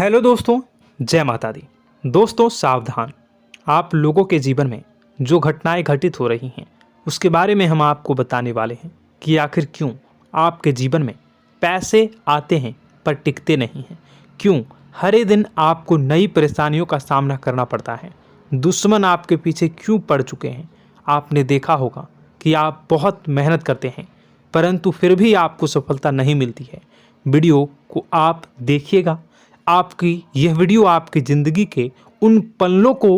Hello दोस्तों, जय माता दी। दोस्तों सावधान, आप लोगों के जीवन में जो घटनाएं घटित हो रही हैं उसके बारे में हम आपको बताने वाले हैं कि आखिर क्यों आपके जीवन में पैसे आते हैं पर टिकते नहीं हैं। क्यों हर एक दिन आपको नई परेशानियों का सामना करना पड़ता है। दुश्मन आपके पीछे क्यों पड़ चुके हैं। आपने देखा होगा कि आप बहुत मेहनत करते हैं परंतु फिर भी आपको सफलता नहीं मिलती है। वीडियो को आप देखिएगा। आपकी यह वीडियो आपकी ज़िंदगी के उन पन्नों को,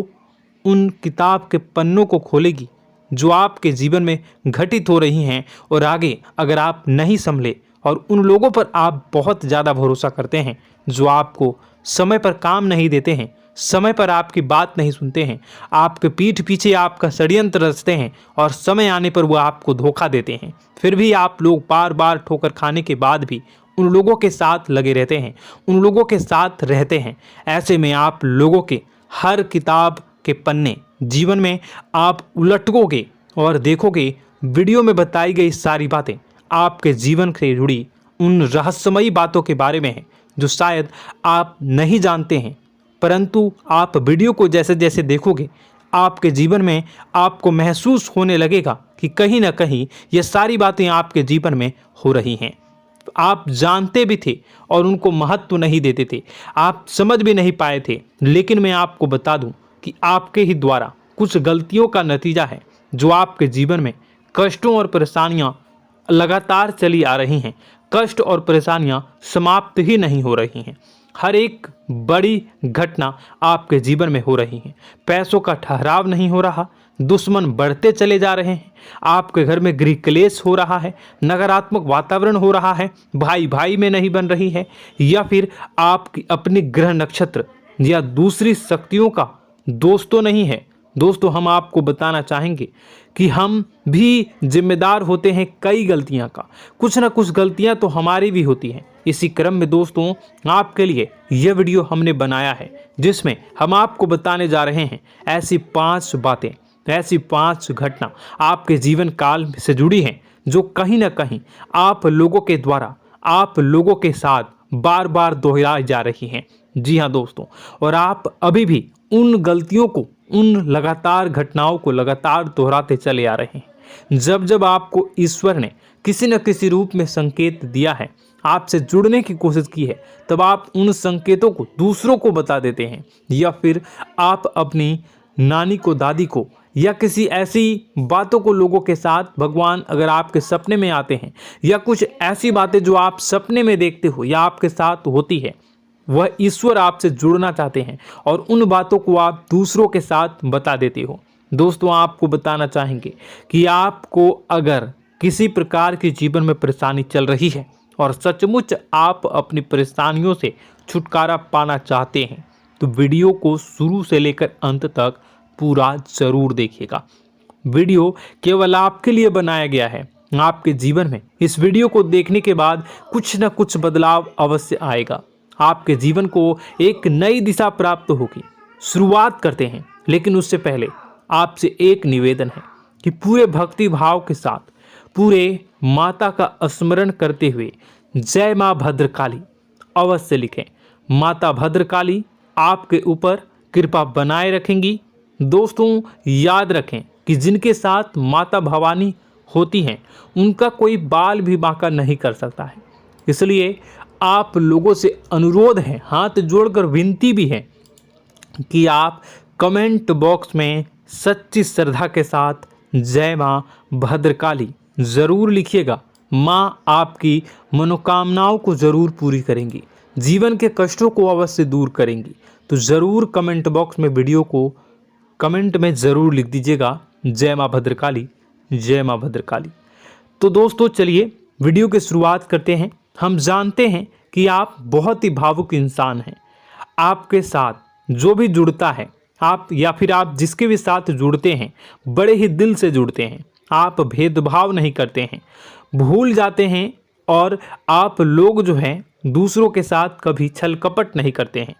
उन किताब के पन्नों को खोलेगी जो आपके जीवन में घटित हो रही हैं। और आगे अगर आप नहीं संभले और उन लोगों पर आप बहुत ज़्यादा भरोसा करते हैं जो आपको समय पर काम नहीं देते हैं, समय पर आपकी बात नहीं सुनते हैं, आपके पीठ पीछे आपका षड्यंत्र रचते हैं और समय आने पर वो आपको धोखा देते हैं, फिर भी आप लोग बार बार ठोकर खाने के बाद भी उन लोगों के साथ लगे रहते हैं, उन लोगों के साथ रहते हैं। ऐसे में आप लोगों के हर किताब के पन्ने जीवन में आप उलटोगे और देखोगे वीडियो में बताई गई सारी बातें आपके जीवन से जुड़ी उन रहस्यमयी बातों के बारे में हैं जो शायद आप नहीं जानते हैं। परंतु आप वीडियो को जैसे जैसे देखोगे आपके जीवन में आपको महसूस होने लगेगा कि कहीं ना कहीं ये सारी बातें आपके जीवन में हो रही हैं। आप जानते भी थे और उनको महत्व नहीं देते थे, आप समझ भी नहीं पाए थे। लेकिन मैं आपको बता दूं कि आपके ही द्वारा कुछ गलतियों का नतीजा है जो आपके जीवन में कष्टों और परेशानियां लगातार चली आ रही हैं। कष्ट और परेशानियां समाप्त ही नहीं हो रही हैं। हर एक बड़ी घटना आपके जीवन में हो रही है। पैसों का ठहराव नहीं हो रहा, दुश्मन बढ़ते चले जा रहे हैं, आपके घर में गृह क्लेश हो रहा है, नकारात्मक वातावरण हो रहा है, भाई भाई में नहीं बन रही है, या फिर आपकी अपनी ग्रह नक्षत्र या दूसरी शक्तियों का दोष तो नहीं है। दोस्तों हम आपको बताना चाहेंगे कि हम भी जिम्मेदार होते हैं कई गलतियां का। कुछ ना कुछ गलतियां तो हमारी भी होती हैं। इसी क्रम में दोस्तों आपके लिए यह वीडियो हमने बनाया है जिसमें हम आपको बताने जा रहे हैं ऐसी 5 बातें, ऐसी 5 घटना आपके जीवन काल से जुड़ी हैं जो कहीं ना कहीं आप लोगों के द्वारा आप लोगों के साथ बार बार दोहराई जा रही हैं। जी हाँ दोस्तों, और आप अभी भी उन गलतियों को, उन लगातार घटनाओं को लगातार दोहराते चले आ रहे हैं। जब जब आपको ईश्वर ने किसी न किसी रूप में संकेत दिया है, आपसे जुड़ने की कोशिश की है, तब आप उन संकेतों को दूसरों को बता देते हैं, या फिर आप अपनी नानी को, दादी को, या किसी ऐसी बातों को लोगों के साथ, भगवान अगर आपके सपने में आते हैं या कुछ ऐसी बातें जो आप सपने में देखते हो या आपके साथ होती है, वह ईश्वर आपसे जुड़ना चाहते हैं और उन बातों को आप दूसरों के साथ बता देते हो। दोस्तों आपको बताना चाहेंगे कि आपको अगर किसी प्रकार की जीवन में परेशानी चल रही है और सचमुच आप अपनी परेशानियों से छुटकारा पाना चाहते हैं तो वीडियो को शुरू से लेकर अंत तक पूरा जरूर देखिएगा। वीडियो केवल आपके लिए बनाया गया है। आपके जीवन में इस वीडियो को देखने के बाद कुछ न कुछ बदलाव अवश्य आएगा। आपके जीवन को एक नई दिशा प्राप्त होगी। शुरुआत करते हैं, लेकिन उससे पहले आपसे एक निवेदन है कि पूरे भक्ति भाव के साथ, पूरे माता का स्मरण करते हुए जय माँ भद्रकाली अवश्य लिखें। माता भद्रकाली आपके ऊपर कृपा बनाए रखेंगी। दोस्तों याद रखें कि जिनके साथ माता भवानी होती हैं उनका कोई बाल भी बांका नहीं कर सकता है। इसलिए आप लोगों से अनुरोध है, हाथ जोड़कर विनती भी है कि आप कमेंट बॉक्स में सच्ची श्रद्धा के साथ जय माँ भद्रकाली ज़रूर लिखिएगा। माँ आपकी मनोकामनाओं को ज़रूर पूरी करेंगी, जीवन के कष्टों को अवश्य दूर करेंगी। तो ज़रूर कमेंट बॉक्स में वीडियो को कमेंट में ज़रूर लिख दीजिएगा जय माँ भद्रकाली, जय माँ भद्रकाली। तो दोस्तों चलिए वीडियो की शुरुआत करते हैं। हम जानते हैं कि आप बहुत ही भावुक इंसान हैं। आपके साथ जो भी जुड़ता है, आप या फिर आप जिसके भी साथ जुड़ते हैं बड़े ही दिल से जुड़ते हैं। आप भेदभाव नहीं करते हैं, भूल जाते हैं, और आप लोग जो हैं दूसरों के साथ कभी छल कपट नहीं करते हैं।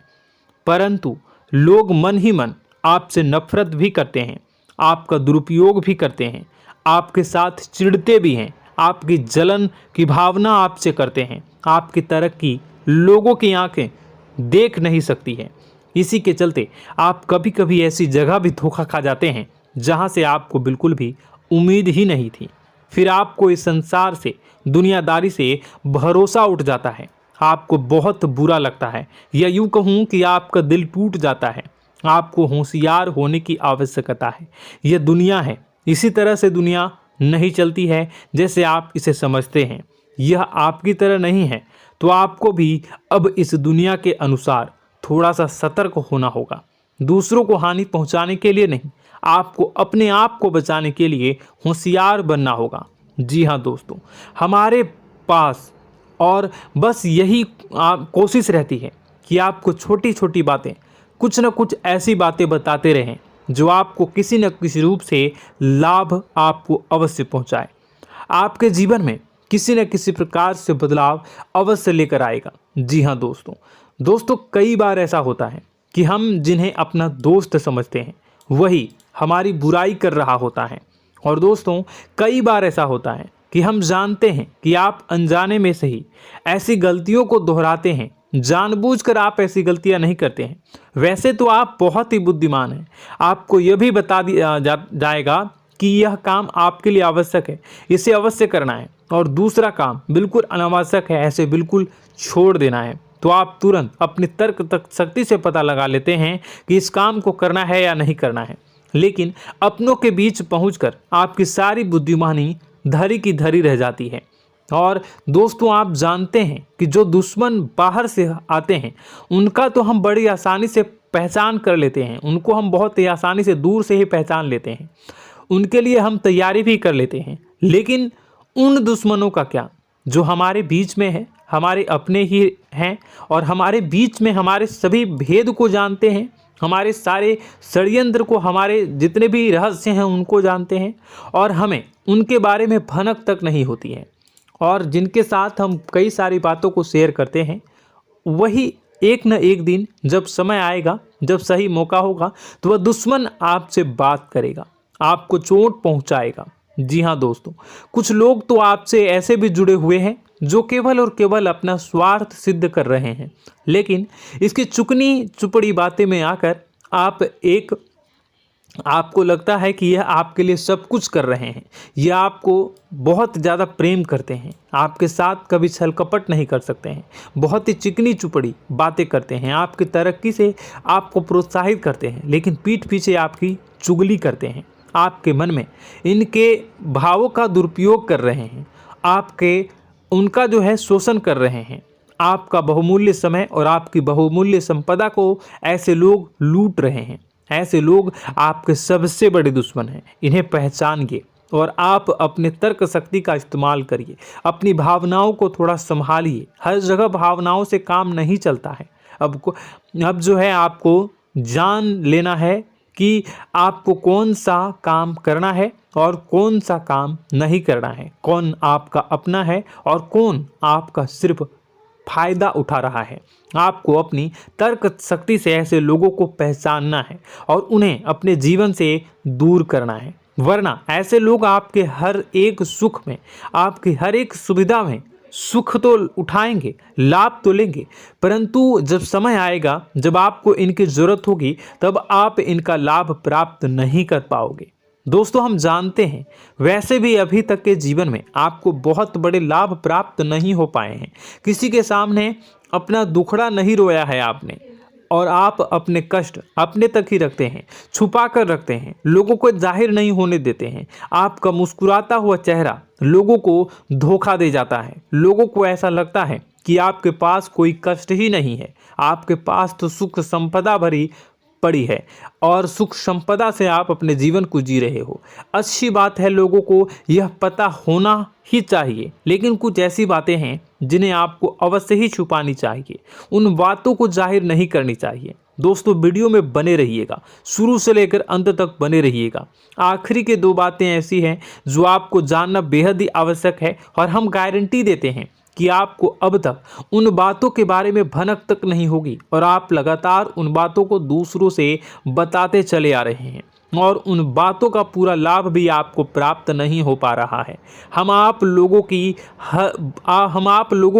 परंतु लोग मन ही मन आपसे नफरत भी करते हैं, आपका दुरुपयोग भी करते हैं, आपके साथ चिढ़ते भी हैं, आपकी जलन की भावना आपसे करते हैं। आपकी तरक्की लोगों की आंखें देख नहीं सकती है। इसी के चलते आप कभी कभी ऐसी जगह भी धोखा खा जाते हैं जहां से आपको बिल्कुल भी उम्मीद ही नहीं थी। फिर आपको इस संसार से, दुनियादारी से भरोसा उठ जाता है। आपको बहुत बुरा लगता है, या यूं कहूं कि आपका दिल टूट जाता है। आपको होशियार होने की आवश्यकता है। यह दुनिया है, इसी तरह से दुनिया नहीं चलती है जैसे आप इसे समझते हैं। यह आपकी तरह नहीं है, तो आपको भी अब इस दुनिया के अनुसार थोड़ा सा सतर्क होना होगा। दूसरों को हानि पहुंचाने के लिए नहीं, आपको अपने आप को बचाने के लिए होशियार बनना होगा। जी हाँ दोस्तों, हमारे पास और बस यही कोशिश रहती है कि आपको छोटी छोटी बातें, कुछ न कुछ ऐसी बातें बताते रहें जो आपको किसी न किसी रूप से लाभ आपको अवश्य पहुंचाए, आपके जीवन में किसी न किसी प्रकार से बदलाव अवश्य लेकर आएगा। जी हाँ दोस्तों, कई बार ऐसा होता है कि हम जिन्हें अपना दोस्त समझते हैं वही हमारी बुराई कर रहा होता है। और दोस्तों, कई बार ऐसा होता है कि हम जानते हैं कि आप अनजाने में से ही ऐसी गलतियों को दोहराते हैं। जानबूझकर आप ऐसी गलतियां नहीं करते हैं। वैसे तो आप बहुत ही बुद्धिमान हैं। आपको यह भी बता दिया जाएगा कि यह काम आपके लिए आवश्यक है, इसे अवश्य करना है, और दूसरा काम बिल्कुल अनावश्यक है, ऐसे बिल्कुल छोड़ देना है। तो आप तुरंत अपनी तर्क शक्ति से पता लगा लेते हैं कि इस काम को करना है या नहीं करना है। लेकिन अपनों के बीच पहुंचकर आपकी सारी बुद्धिमानी धरी की धरी रह जाती है। और दोस्तों, आप जानते हैं कि जो दुश्मन बाहर से आते हैं उनका तो हम बड़ी आसानी से पहचान कर लेते हैं, उनको हम बहुत ही आसानी से दूर से ही पहचान लेते हैं, उनके लिए हम तैयारी भी कर लेते हैं। लेकिन उन दुश्मनों का क्या जो हमारे बीच में है, हमारे अपने ही हैं, और हमारे बीच में हमारे सभी भेद को जानते हैं, हमारे सारे षड्यंत्र को, हमारे जितने भी रहस्य हैं उनको जानते हैं, और हमें उनके बारे में भनक तक नहीं होती है, और जिनके साथ हम कई सारी बातों को शेयर करते हैं, वही एक न एक दिन जब समय आएगा, जब सही मौका होगा, तो वह दुश्मन आपसे बात करेगा, आपको चोट पहुंचाएगा। जी हाँ दोस्तों, कुछ लोग तो आपसे ऐसे भी जुड़े हुए हैं जो केवल और केवल अपना स्वार्थ सिद्ध कर रहे हैं। लेकिन इसकी चुकनी चुपड़ी बातें में आकर आपको लगता है कि यह आपके लिए सब कुछ कर रहे हैं, यह आपको बहुत ज़्यादा प्रेम करते हैं, आपके साथ कभी छल कपट नहीं कर सकते हैं, बहुत ही चिकनी चुपड़ी बातें करते हैं, आपकी तरक्की से आपको प्रोत्साहित करते हैं, लेकिन पीठ पीछे आपकी चुगली करते हैं, आपके मन में इनके भावों का दुरुपयोग कर रहे हैं, उनका जो है शोषण कर रहे हैं। आपका बहुमूल्य समय और आपकी बहुमूल्य संपदा को ऐसे लोग लूट रहे हैं। ऐसे लोग आपके सबसे बड़े दुश्मन हैं। इन्हें पहचानिए और आप अपने तर्क शक्ति का इस्तेमाल करिए। अपनी भावनाओं को थोड़ा संभालिए। हर जगह भावनाओं से काम नहीं चलता है। अब जो है आपको जान लेना है कि आपको कौन सा काम करना है और कौन सा काम नहीं करना है, कौन आपका अपना है और कौन आपका सिर्फ फायदा उठा रहा है। आपको अपनी तर्क शक्ति से ऐसे लोगों को पहचानना है और उन्हें अपने जीवन से दूर करना है, वरना ऐसे लोग आपके हर एक सुख में, आपकी हर एक सुविधा में सुख तो उठाएंगे, लाभ तो लेंगे, परंतु जब समय आएगा, जब आपको इनकी ज़रूरत होगी, तब आप इनका लाभ प्राप्त नहीं कर पाओगे। दोस्तों, हम जानते हैं वैसे भी अभी तक के जीवन में आपको बहुत बड़े लाभ प्राप्त नहीं हो पाए हैं। किसी के सामने अपना दुखड़ा नहीं रोया है आपने, और आप अपने कष्ट अपने तक ही रखते हैं, छुपा कर रखते हैं, लोगों को जाहिर नहीं होने देते हैं। आपका मुस्कुराता हुआ चेहरा लोगों को धोखा दे जाता है। लोगों को ऐसा लगता है कि आपके पास कोई कष्ट ही नहीं है, आपके पास तो सुख संपदा भरी पड़ी है और सुख संपदा से आप अपने जीवन को जी रहे हो। अच्छी बात है, लोगों को यह पता होना ही चाहिए, लेकिन कुछ ऐसी बातें हैं जिन्हें आपको अवश्य ही छुपानी चाहिए। उन बातों को जाहिर नहीं करनी चाहिए। दोस्तों, वीडियो में बने रहिएगा, शुरू से लेकर अंत तक बने रहिएगा। आखिरी के 2 बातें ऐसी हैं जो आपको जानना बेहद ही आवश्यक है, और हम गारंटी देते हैं कि आपको अब तक उन बातों के बारे में भनक तक नहीं होगी, और आप लगातार उन बातों को दूसरों से बताते चले आ रहे हैं, और उन बातों का पूरा लाभ भी आपको प्राप्त नहीं हो पा रहा है। हम आप लोगों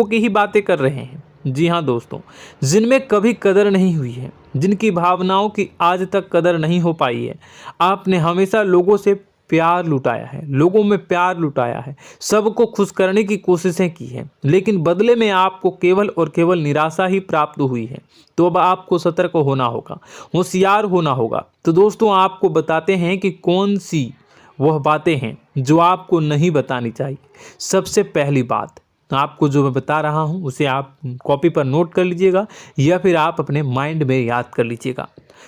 की ही बातें कर रहे हैं, जी हाँ दोस्तों, जिनमें कभी कदर नहीं हुई है, जिनकी भावनाओं की आज तक कदर नहीं हो पाई है। आपने हमेशा लोगों से प्यार लुटाया है, लोगों में प्यार लुटाया है, सबको खुश करने की कोशिशें की हैं, लेकिन बदले में आपको केवल और केवल निराशा ही प्राप्त हुई है। तो अब आपको सतर्क होना होगा, होशियार होना होगा। तो दोस्तों, आपको बताते हैं कि कौन सी वह बातें हैं जो आपको नहीं बतानी चाहिए। सबसे पहली बात, आपको जो मैं बता रहा हूं उसे आप कॉपी पर नोट कर लीजिएगा या फिर आप अपने माइंड में याद कर लीजिएगा।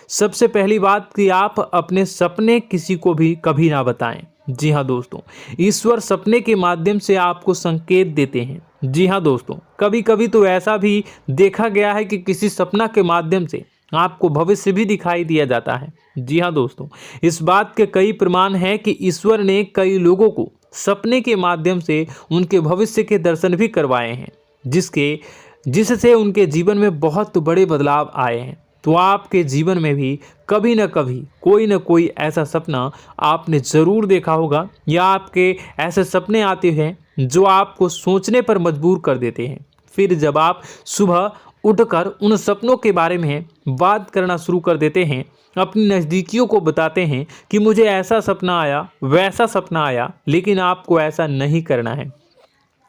सबसे पहली बात कि आप अपने सपने किसी को भी कभी ना बताएं। जी हाँ दोस्तों, ईश्वर सपने के माध्यम से आपको संकेत देते हैं। जी हाँ दोस्तों, कभी कभी तो ऐसा भी देखा गया है कि किसी सपना के माध्यम से आपको भविष्य भी दिखाई दिया जाता है। जी हाँ दोस्तों, इस बात के कई प्रमाण हैं कि ईश्वर ने कई लोगों को सपने के माध्यम से उनके भविष्य के दर्शन भी करवाए हैं, जिससे उनके जीवन में बहुत बड़े बदलाव आए हैं। तो आपके जीवन में भी कभी न कभी कोई न कोई ऐसा सपना आपने ज़रूर देखा होगा, या आपके ऐसे सपने आते हैं जो आपको सोचने पर मजबूर कर देते हैं। फिर जब आप सुबह उठकर उन सपनों के बारे में बात करना शुरू कर देते हैं, अपनी नज़दीकियों को बताते हैं कि मुझे ऐसा सपना आया, वैसा सपना आया, लेकिन आपको ऐसा नहीं करना है।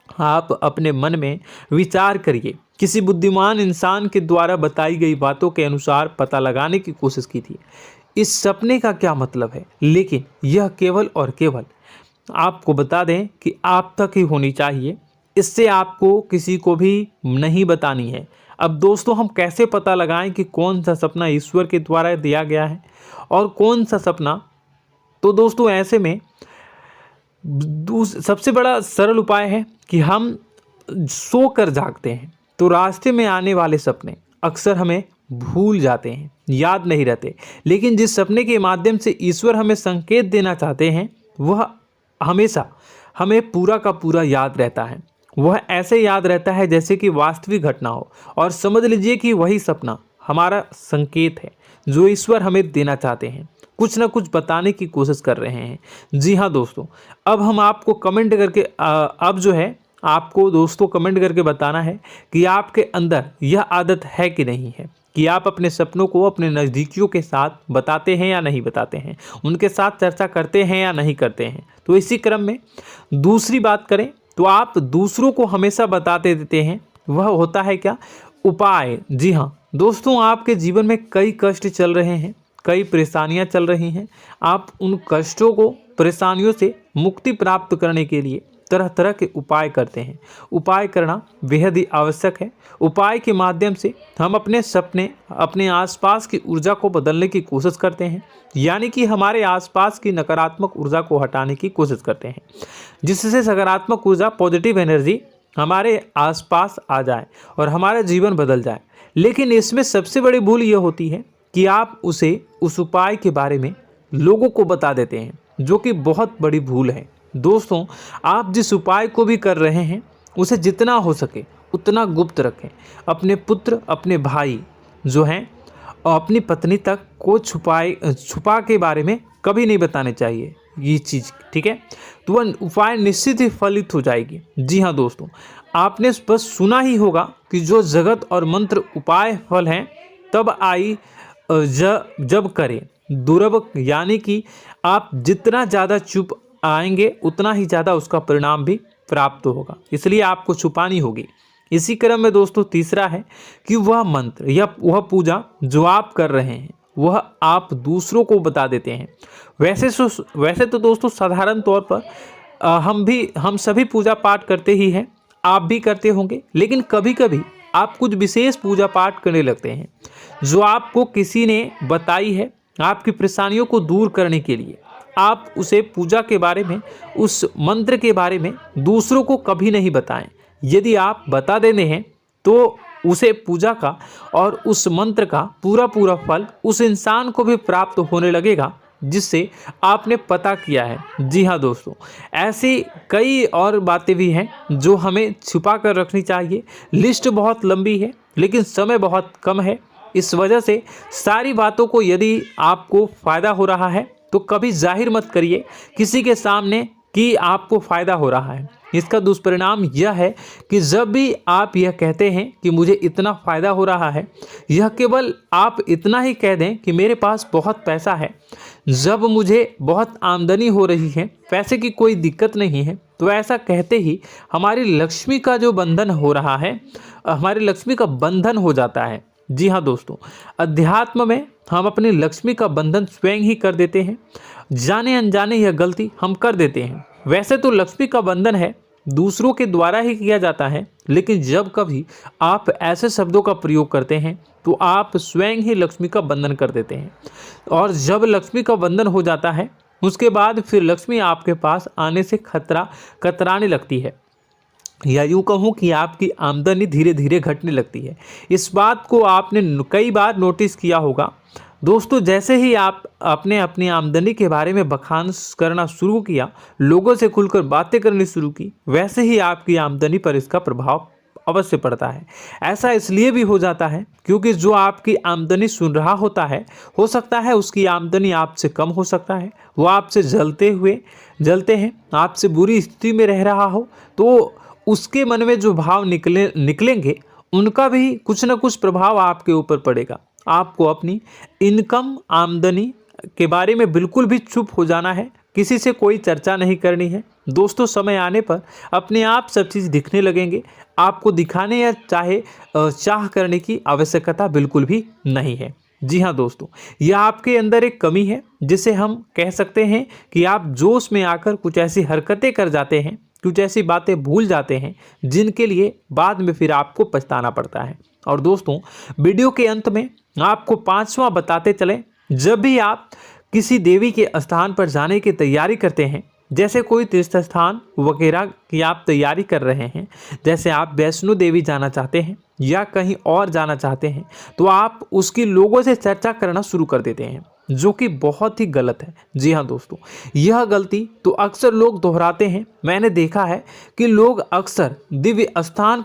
आप अपने मन में विचार करिए। किसी बुद्धिमान इंसान के द्वारा बताई गई बातों के अनुसार पता लगाने की कोशिश की थी इस सपने का क्या मतलब है, लेकिन यह केवल और केवल आपको बता दें कि आप तक ही होनी चाहिए। इससे आपको किसी को भी नहीं बतानी है। अब दोस्तों, हम कैसे पता लगाएं कि कौन सा सपना ईश्वर के द्वारा दिया गया है और कौन सा सपना? तो दोस्तों, ऐसे में सबसे बड़ा सरल उपाय है कि हम सोकर जागते हैं तो रास्ते में आने वाले सपने अक्सर हमें भूल जाते हैं, याद नहीं रहते। लेकिन जिस सपने के माध्यम से ईश्वर हमें संकेत देना चाहते हैं वह हमेशा हमें पूरा का पूरा याद रहता है। वह ऐसे याद रहता है जैसे कि वास्तविक घटना हो, और समझ लीजिए कि वही सपना हमारा संकेत है जो ईश्वर हमें देना चाहते हैं, कुछ ना कुछ बताने की कोशिश कर रहे हैं। जी हाँ दोस्तों, अब हम आपको कमेंट करके अब जो है आपको दोस्तों कमेंट करके बताना है कि आपके अंदर यह आदत है कि नहीं है, कि आप अपने सपनों को अपने नज़दीकियों के साथ बताते हैं या नहीं बताते हैं, उनके साथ चर्चा करते हैं या नहीं करते हैं। तो इसी क्रम में दूसरी बात करें तो आप दूसरों को हमेशा बताते देते हैं, वह होता है क्या? उपाय। जी हाँ दोस्तों, आपके जीवन में कई कष्ट चल रहे हैं, कई परेशानियां चल रही हैं। आप उन कष्टों को, परेशानियों से मुक्ति प्राप्त करने के लिए तरह तरह के उपाय करते हैं। उपाय करना बेहद ही आवश्यक है। उपाय के माध्यम से हम अपने सपने, अपने आसपास की ऊर्जा को बदलने की कोशिश करते हैं, यानी कि हमारे आसपास की नकारात्मक ऊर्जा को हटाने की कोशिश करते हैं, जिससे सकारात्मक ऊर्जा, पॉजिटिव एनर्जी हमारे आसपास आ जाए और हमारा जीवन बदल जाए। लेकिन इसमें सबसे बड़ी भूल यह होती है कि आप उस उपाय के बारे में लोगों को बता देते हैं, जो कि बहुत बड़ी भूल है। दोस्तों, आप जिस उपाय को भी कर रहे हैं उसे जितना हो सके उतना गुप्त रखें। अपने पुत्र, अपने भाई जो हैं और अपनी पत्नी तक को छुपा के बारे में कभी नहीं बताने चाहिए ये चीज़, ठीक है? तो वह उपाय निश्चित ही फलित हो जाएगी। जी हाँ दोस्तों, आपने बस सुना ही होगा कि जो जगत और मंत्र उपाय फल हैं तब आई जब करें दुर्लभ, यानी कि आप जितना ज़्यादा चुप आएंगे उतना ही ज़्यादा उसका परिणाम भी प्राप्त होगा, इसलिए आपको छुपानी होगी। इसी क्रम में दोस्तों तीसरा है कि वह मंत्र या वह पूजा जो आप कर रहे हैं वह आप दूसरों को बता देते हैं। वैसे तो दोस्तों साधारण तौर पर हम सभी पूजा पाठ करते ही हैं, आप भी करते होंगे, लेकिन कभी कभी आप कुछ विशेष पूजा पाठ करने लगते हैं जो आपको किसी ने बताई है आपकी परेशानियों को दूर करने के लिए। आप उसे पूजा के बारे में, उस मंत्र के बारे में दूसरों को कभी नहीं बताएं। यदि आप बता देते हैं तो उसे पूजा का और उस मंत्र का पूरा फल उस इंसान को भी प्राप्त होने लगेगा जिससे आपने पता किया है। जी हाँ दोस्तों, ऐसी कई और बातें भी हैं जो हमें छुपा कर रखनी चाहिए। लिस्ट बहुत लंबी है लेकिन समय बहुत कम है, इस वजह से सारी बातों को, यदि आपको फ़ायदा हो रहा है तो कभी जाहिर मत करिए, किसी के सामने कि आपको फ़ायदा हो रहा है। इसका दुष्परिणाम यह है कि जब भी आप यह कहते हैं कि मुझे इतना फ़ायदा हो रहा है, यह केवल आप इतना ही कह दें कि मेरे पास बहुत पैसा है, जब मुझे बहुत आमदनी हो रही है, पैसे की कोई दिक्कत नहीं है, तो ऐसा कहते ही हमारी लक्ष्मी का जो बंधन हो रहा है, हमारी लक्ष्मी का बंधन हो जाता है। जी हाँ दोस्तों, अध्यात्म में हम अपनी लक्ष्मी का बंधन स्वयं ही कर देते हैं। जाने अनजाने यह गलती हम कर देते हैं। वैसे तो लक्ष्मी का बंधन है दूसरों के द्वारा ही किया जाता है, लेकिन जब कभी आप ऐसे शब्दों का प्रयोग करते हैं तो आप स्वयं ही लक्ष्मी का बंधन कर देते हैं। और जब लक्ष्मी का बंधन हो जाता है, उसके बाद फिर लक्ष्मी आपके पास आने से कतराने लगती है, या यूँ कहूँ कि आपकी आमदनी धीरे धीरे घटने लगती है। इस बात को आपने कई बार नोटिस किया होगा दोस्तों। जैसे ही आप अपने अपनी आमदनी के बारे में बखान करना शुरू किया, लोगों से खुलकर बातें करनी शुरू की, वैसे ही आपकी आमदनी पर इसका प्रभाव अवश्य पड़ता है। ऐसा इसलिए भी हो जाता है क्योंकि जो आपकी आमदनी सुन रहा होता है, हो सकता है उसकी आमदनी आपसे कम हो सकता है, वो आपसे जलते हैं, आपसे बुरी स्थिति में रह रहा हो, तो उसके मन में जो भाव निकलेंगे उनका भी कुछ न कुछ प्रभाव आपके ऊपर पड़ेगा। आपको अपनी इनकम आमदनी के बारे में बिल्कुल भी चुप हो जाना है, किसी से कोई चर्चा नहीं करनी है दोस्तों। समय आने पर अपने आप सब चीज़ दिखने लगेंगे। आपको दिखाने या चाह करने की आवश्यकता बिल्कुल भी नहीं है। जी हाँ दोस्तों, यह आपके अंदर एक कमी है, जिसे हम कह सकते हैं कि आप जोश में आकर कुछ ऐसी हरकतें कर जाते हैं, कुछ ऐसी बातें भूल जाते हैं जिनके लिए बाद में फिर आपको पछताना पड़ता है। और दोस्तों, वीडियो के अंत में आपको 5वां बताते चलें, जब भी आप किसी देवी के स्थान पर जाने की तैयारी करते हैं, जैसे कोई तीर्थ स्थान वगैरह की आप तैयारी कर रहे हैं, जैसे आप वैष्णो देवी जाना चाहते हैं या कहीं और जाना चाहते हैं, तो आप उसकी लोगों से चर्चा करना शुरू कर देते हैं, जो कि बहुत ही गलत है। जी हाँ दोस्तों, यह गलती तो अक्सर लोग दोहराते हैं। मैंने देखा है कि लोग अक्सर दिव्य स्थान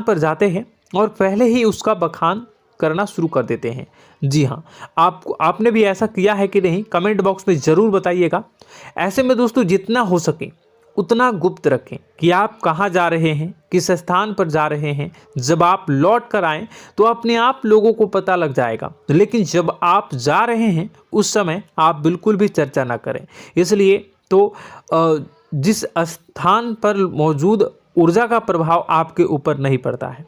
पर जाते हैं और पहले ही उसका बखान करना शुरू कर देते हैं। जी हाँ, आपने भी ऐसा किया है कि नहीं, कमेंट बॉक्स में ज़रूर बताइएगा। ऐसे में दोस्तों, जितना हो सके उतना गुप्त रखें कि आप कहाँ जा रहे हैं, किस स्थान पर जा रहे हैं। जब आप लौट कर आएँ तो अपने आप लोगों को पता लग जाएगा, लेकिन जब आप जा रहे हैं उस समय आप बिल्कुल भी चर्चा ना करें। इसलिए तो जिस स्थान पर मौजूद ऊर्जा का प्रभाव आपके ऊपर नहीं पड़ता है।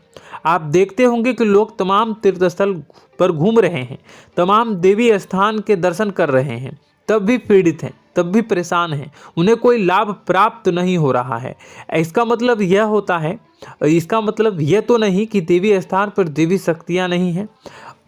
आप देखते होंगे कि लोग तमाम तीर्थ स्थल पर घूम रहे हैं, तमाम देवी स्थान के दर्शन कर रहे हैं, तब भी पीड़ित हैं, तब भी परेशान हैं, उन्हें कोई लाभ प्राप्त नहीं हो रहा है। इसका मतलब यह तो नहीं कि देवी स्थान पर देवी शक्तियाँ नहीं हैं,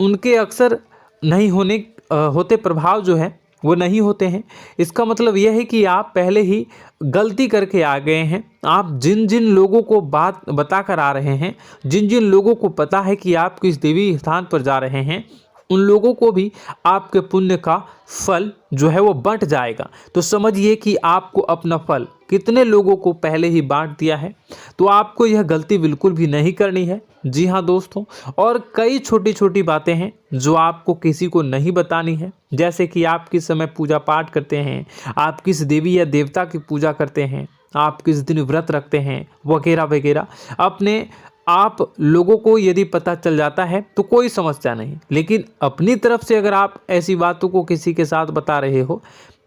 उनके अक्सर नहीं होते प्रभाव जो है वो नहीं होते हैं। इसका मतलब यह है कि आप पहले ही गलती करके आ गए हैं। आप जिन जिन लोगों को बात बता कर आ रहे हैं, जिन जिन लोगों को पता है कि आप किस देवी स्थान पर जा रहे हैं, उन लोगों को भी आपके पुण्य का फल जो है वो बंट जाएगा। तो समझिए कि आपको अपना फल कितने लोगों को पहले ही बांट दिया है। तो आपको यह गलती बिल्कुल भी नहीं करनी है। जी हाँ दोस्तों, और कई छोटी छोटी बातें हैं जो आपको किसी को नहीं बतानी है, जैसे कि आप किस समय पूजा पाठ करते हैं, आप किस देवी या देवता की पूजा करते हैं, आप किस दिन व्रत रखते हैं, वगैरह वगैरह। अपने आप लोगों को यदि पता चल जाता है तो कोई समस्या नहीं, लेकिन अपनी तरफ से अगर आप ऐसी बातों को किसी के साथ बता रहे हो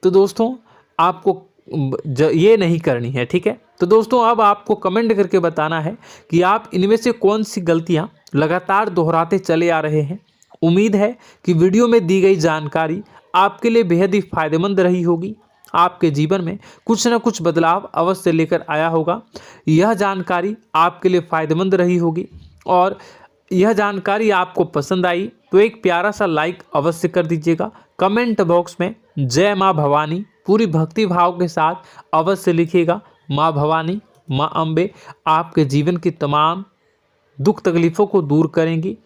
तो दोस्तों आपको ये नहीं करनी है, ठीक है। तो दोस्तों, अब आपको कमेंट करके बताना है कि आप इनमें से कौन सी गलतियां लगातार दोहराते चले आ रहे हैं। उम्मीद है कि वीडियो में दी गई जानकारी आपके लिए बेहद ही फायदेमंद रही होगी, आपके जीवन में कुछ न कुछ बदलाव अवश्य लेकर आया होगा। यह जानकारी आपके लिए फ़ायदेमंद रही होगी और यह जानकारी आपको पसंद आई तो एक प्यारा सा लाइक अवश्य कर दीजिएगा। कमेंट बॉक्स में जय माँ भवानी पूरी भक्ति भाव के साथ अवश्य लिखिएगा। माँ भवानी, माँ अम्बे आपके जीवन की तमाम दुख तकलीफ़ों को दूर करेंगी,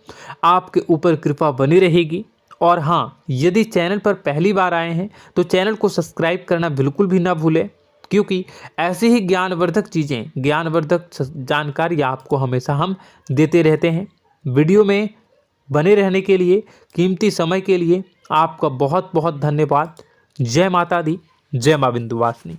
आपके ऊपर कृपा बनी रहेगी। और हाँ, यदि चैनल पर पहली बार आए हैं तो चैनल को सब्सक्राइब करना बिल्कुल भी ना भूलें, क्योंकि ऐसी ही ज्ञानवर्धक चीज़ें, ज्ञानवर्धक जानकारी आपको हमेशा हम देते रहते हैं। वीडियो में बने रहने के लिए, कीमती समय के लिए आपका बहुत बहुत धन्यवाद। जय माता दी, जय मां विंध्यवासिनी।